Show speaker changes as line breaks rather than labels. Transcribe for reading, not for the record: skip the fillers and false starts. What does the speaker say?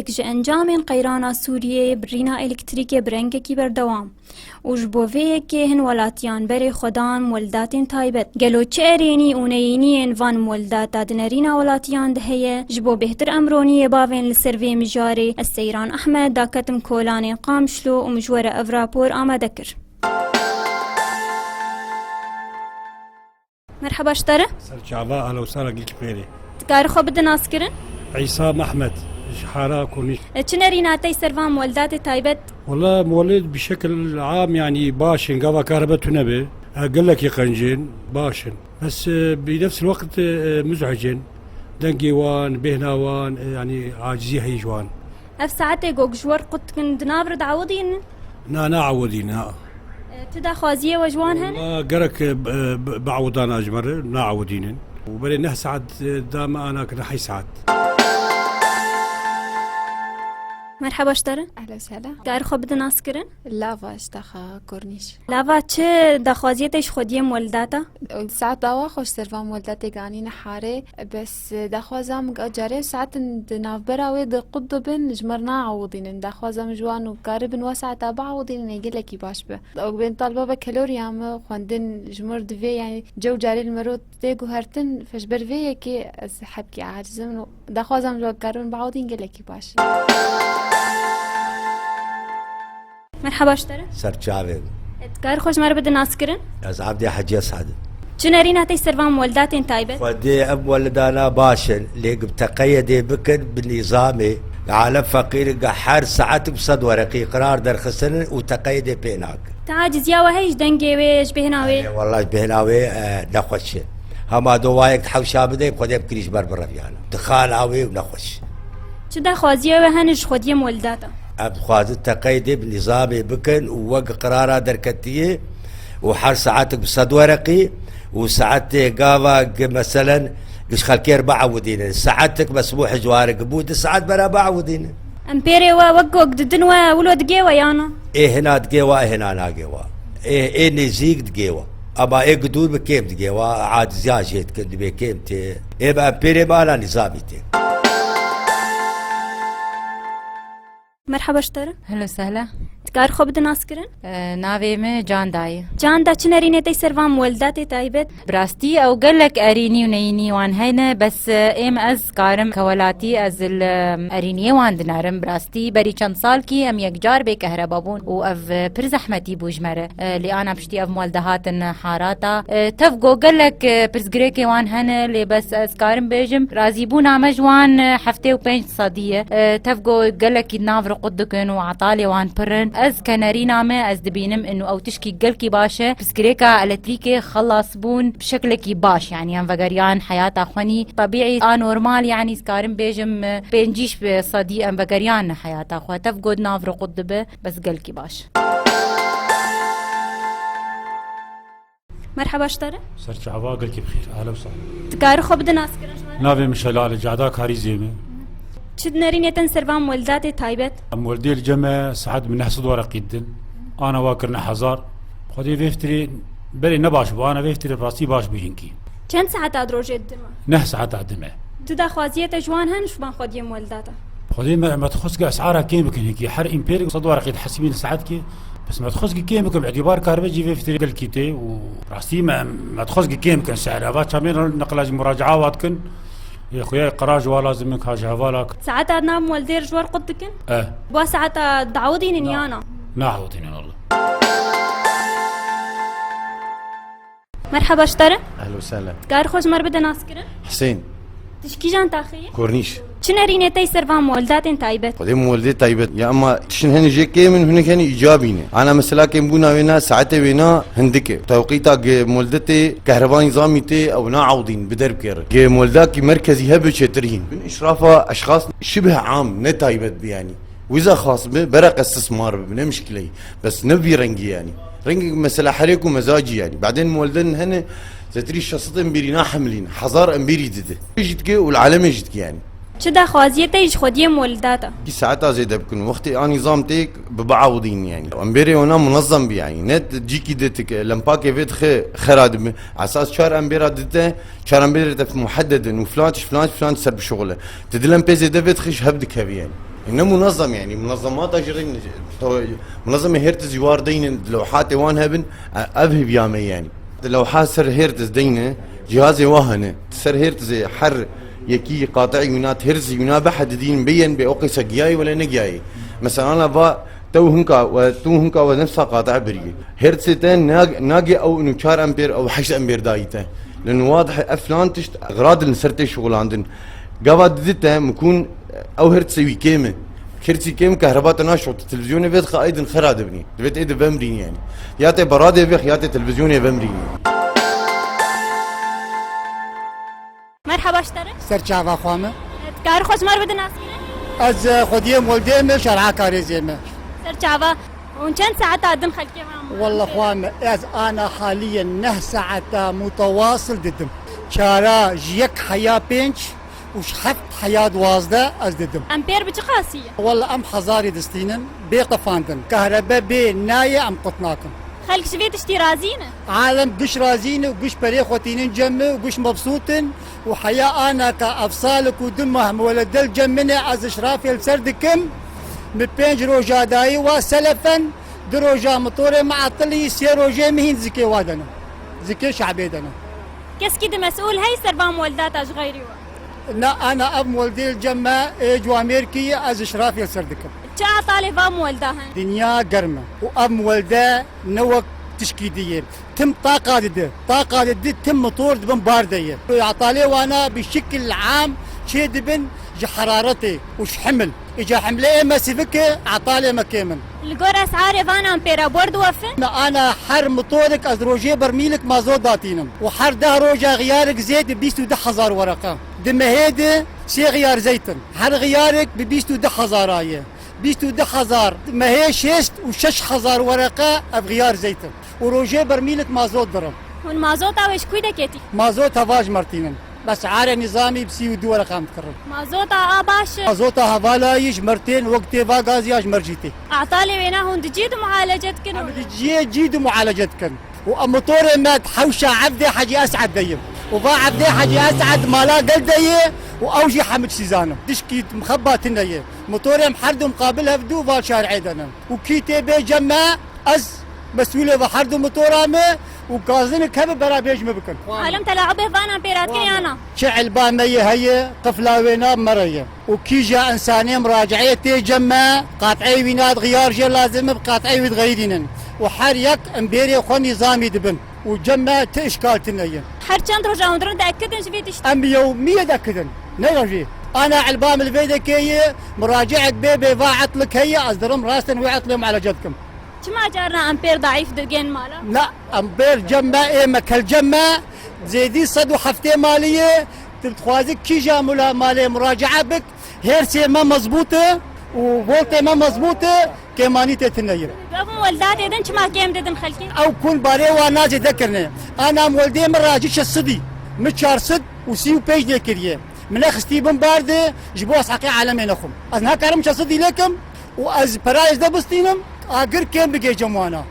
هەندێک ji encamên qeyrana Sûriyeyê birîna elektrîkê bi rengekî berdewam û ji bo vê yekê hin welatiyan berê xwedan weldatên taybet. Gelo çi erênî û neyîniyên van weldata di nêrîna welatiyan de heye ji bo bêhtir emroniyê bavên li ser vê mijarê ez Seyran Ehmed da ketim kolanên Qamişlo û min ji were ev rapor amade kir. مرحبا شتره؟
سرچاوا اهلا وسهلا قلت بخيري.
تقاري خو بدنا ناسكرن؟
عصام احمد شحارة كورنيش.
تشنري ناتي سرفان مولدات تايبت؟
والله مولد بشكل عام يعني باشن قضى كهرباء تنبي قال لك يقنجن باشن بس بنفس الوقت مزعجن دنقيوان بهناوان يعني عاجزي هيجوان.
اف ساعتي قوق جوار قد كن دنابرد عوضين؟
نا عوضين
تدا خوازيه وجوان هن؟
قرك بعوضان اجمر نا عوضين وبلي نه ساعات دام انا كنا حي ساعات.
مرحبا شتره؟
اهلا وسهلا.
قاري خو بدنا ناسكرن؟
لافا اشتاخا كورنيش.
لافا چه دا خوازيتش خوديه مولداتا؟
ساعات داوا خوش سرفا مولداتي قانين حاري بس دا خوازام جاري ساعات ناف براوي دا قطبن جمرنا عوضين دا خوازام جوان وقاربن وساعتا بعوضين يقول لك باش به او بين طالبه بكالوريام خوندن جمر دفي يعني جو جاري المرود ديغو هرتن فجبر في كي حبكي عاجزم دا خوازام جو قاربن بعوضين يقول لك باش.
مرحبا شتره؟
سرچاوه.
تقاري خوش مره بدنا ناسكرن؟
از عبدي حجي اسعد.
چنري ناتي سرفان مولداتين تايبت؟
ودي اب ولدانا باشن ليق بتقيدي بكن بالنظامي عالم فقير قحار ساعات بصد ورقي قرار درخسن وتقيدي بيناك.
تعاجز يا وهيج دنقي ويش بهناوي؟
والله بهناوي نخوش. هما دوايك حوشا بدي بخدي بكريش بربرفيانا. دخاناوي ونخوش.
چدا خوازيه وهنج خوديه مولداتا؟
أبخاذ تقيدي بنظامي بكن ووق قرارة دركتية وحر ساعاتك بصد ورقي وساعتي قاوا مثلا قش خالكير بعودين ساعتك مسموح جوارك بود ساعات برا بعودين
امبيري ووقوق ددنوا ولو دقيوة يانا
ايه هنا دقيوة ايه هنا ناقيوة ايه نزيق دقيوة اما ايه قدور بكيم دقيوة عاد زياجيت كد بكيمتي ايه بقى امبيري مالا نظاميتي.
مرحبا شتره؟
هلا وسهلا.
تقاري خو بدنا ناسكرن؟
ناوي me جان داي.
جان دا چنري نتي سرفان مولداتي تايبت؟
براستي او قالك اريني ونيني وان هينا بس ام از كارم كولاتي از الاريني وان دنارم براستي بري چند سال كي ام يكجار بي كهربابون و اف پر زحمتي بوجمره اللي انا بشتي اف مولدهاتن حاراتا تفقو قالك برزقريكي وان هنا اللي بس از كارم بيجم رازيبونا مجوان حفتي و 5 صديه تفقو قالك نافر قدكن وعطالي وان برن از كناري نامه از دبينم انه او تشكي قلكي باشا بسكريكا الكتريكي خلص بون بشكلكي باش يعني ام فقريان حياة اخواني طبيعي نورمال يعني سكارم بيجم بينجيش بصديق ام فقريان حياة اخوة تفقد نافر قدبه بس قلكي باش.
مرحبا شتره؟
سرچاوا قلت بخير اهلا وسهلا.
تقاري خو بدنا ناسكرن؟
نافي مشلال جعدا كاري زيمه.
چدنري نتن سرفان مولداتي تايبت؟
مولدي الجمع ساعات من نحصد ورق يدن انا واكرنا حزار خدي فيفتري بلي نباش وانا فيفتري براسي باش بيجنكي.
چند ساعت ادروجه دنوا؟
نه ساعات عدمه.
تدا خوازيته جوان هن شبان خوديه مولداتا؟
خدي ما تخص اسعارها كيف بكن هيك حر امبيريك صد ورق يتحسبين ساعات كي بس ما تخص كيف بكن باعتبار كهرباء فيفتري الكيتي وراسي ما تخص كيف بكن سعرها بات شامين نقلاج مراجعه واتكن يا خويا قراج لازم منك حاجه هذاك
ساعات عندنا مولدير جوار قدكن؟ بوا ساعات دعودين نيانا
نعودين والله.
مرحبا شتره؟
اهلا وسهلا.
قاري خوش مر بدنا ناسكرن؟
حسين.
تشكي جان تاخيه؟
كورنيش.
چنري نتي سرفان مولداتين تايبت؟
قديم مولدات تايبت يا اما تشن هني جيكي من هناك هني ايجابينه انا مثلا كم بونا وينا ساعتي وينا هندكه توقيتا مولدتي كهرباء نظاميتي او نا عوضين بدرب كير مولداكي مركزي هبه شترين من اشرافها اشخاص شبه عام نتايبت يعني واذا خاص برق استثمار بنا مشكله بس نبي رنجي يعني رنجي مثلا حريك ومزاجي يعني بعدين مولدن هنا زتري شخصين بيرينا حملين حزار امبيري دده جدك والعالم جدك يعني
چدا خوازيته ايش خوديه مولداتا
ساعتها زي ده بكون وقتي انا نظامتك ببعوضين يعني امبيري هنا منظم بي يعني نت جيكي دتك لمباكي فيت خرادم على اساس شهر امبيرا دته شهر امبيرا محدد انه فلان سر بشغله تدلم بيزي دفت خش هبدك هبي يعني انه منظم يعني منظمات اجرين منظمه هيرتز يواردين لوحات وان هبن ابهب يامي يعني لوحات سر هيرتز دينه جهاز واهنه سر هيرتز حر يكي قاطع يونات هرز يونا بحددين مبين باوقي سجياي ولا نجياي مثلا انا با تو هنكا ونفسها قاطع بريه هرتزتين ناقي او انه 4 امبير او 8 امبير دايته لانه واضح افلان تشت اغراض اللي صرت شغل عندن قبل ديته مكون او هرتسوي كيمه كرتي كيم كهرباء تناشط التلفزيون بيت قائد خراد بني بيت ايد بمرين يعني ياتي براده بيخ ياتي تلفزيون بمرين
مرحبا اشترك
سرچاوا خامه
کار خوش مر بدن ناسینه
از خودی مولدم شرعه کاری زیمه
سرچاوا اون چند ساعت عدن خلقی هم
والله خامه از انا حاليا 9 ساعات متواصل ددم شارع جيك حياة بينش وش حفت حياة 12 از ددم
امپیر بچه خاصیه
والله ام حزاري دستينن بيقفاندن كهرباء بي ناية ام قطناكن
خلق شوية تشتي رازينه
عالم قش رازين وقش بري خوتينين جمه وقش مبسوطن وحياة انا كافصالك ودمهم ولد الجمنة از اشرافي السردكم من بينج روجا داي وسلفا دروجا مطوري معطلي سي روجا مهين زكي وادنا زكي شعبيدنا
کس کی مسئول هی سروام ولدات اج غیری و
لا انا اب ولدي الجمه جواميركي از اشرافي السردكم
چه طالب وام ولدهن
دنيا قرمه وام ولده نوك تشكيديه تم طاقه دي تم مطور دبن بارديه يعطالي وانا بشكل عام شي دبن حرارتي وش حمل اجا حمله ما سيفك عطالي مكيمن
الجور اسعار فان امبيرا بورد وفن
انا حر مطورك از روجي برميلك مازوت داتينم وحر ده روجا غيارك زيت ب 21000 ورقه دم هيدي سي غيار زيتن حر غيارك ب 21000 ايه 21000 ما هي شيست و6000 ورقه بغيار زيتن وروجي برميلك مازوت درم
هون مازوت اوش كويدا كيتي
مازوت هواج مرتينن بس عار نظامي بسي 2 ورقه متكرر
مازوت باش
مازوت هوالايش مرتين وقت غازياج مرجيتي
اعطالي وينا هون تجيد معالجتك
كنو جيد معالجتك وامطوري ما تحوشا عبدي حاجي اسعد ديم وبا عبدي حاجي اسعد مالا قل ديه واوجي حمد سيزانم دشكي مخبات النيه موتوري محرد مقابلها بدو فالشارع دنا وكيتي بجمع از مسؤوله بحرد موتورامه وكازن كم برا بيج مبكن
عالم تلاعبه فانا بيرات كيانا
شعل باميه هي قفله وينا مريه وكيجا انسانيه مراجعيه تجمع قاطعي وينات غيار جا لازم بقاطعي وتغيرين وحريك امبيري خو نظامي دبن وجمع تاشكال تنيه
حر چند رجا اندرن تاكدن شويه تشتي
ام يوميه تاكدن نرجي انا علبام الفيدكيه مراجعه بيبي باعت لك هي ازدرم راسن وعط لهم على جدكم
كما جارنا امبير ضعيف دقين مالا
لا امبير جمع ايه مكل جمع زيدي صدو حفتي ماليه تتخوازك كي جامولا ماليه مراجعه بك هيرسي ما مزبوطه وفولتي ما مزبوطه كيمانيتي تنير
قبل ولدات اذن كما كيم ددن خلكي
او كل باري وانا ذكرني انا مولدي من راجيش الصدي متشار صد وسيو بيج لكريه من اخستي بن بارده جبوس حقي عالمين اخم انا كرم صدي لكم واز برايز دبستينم اگر كم بقي جموانا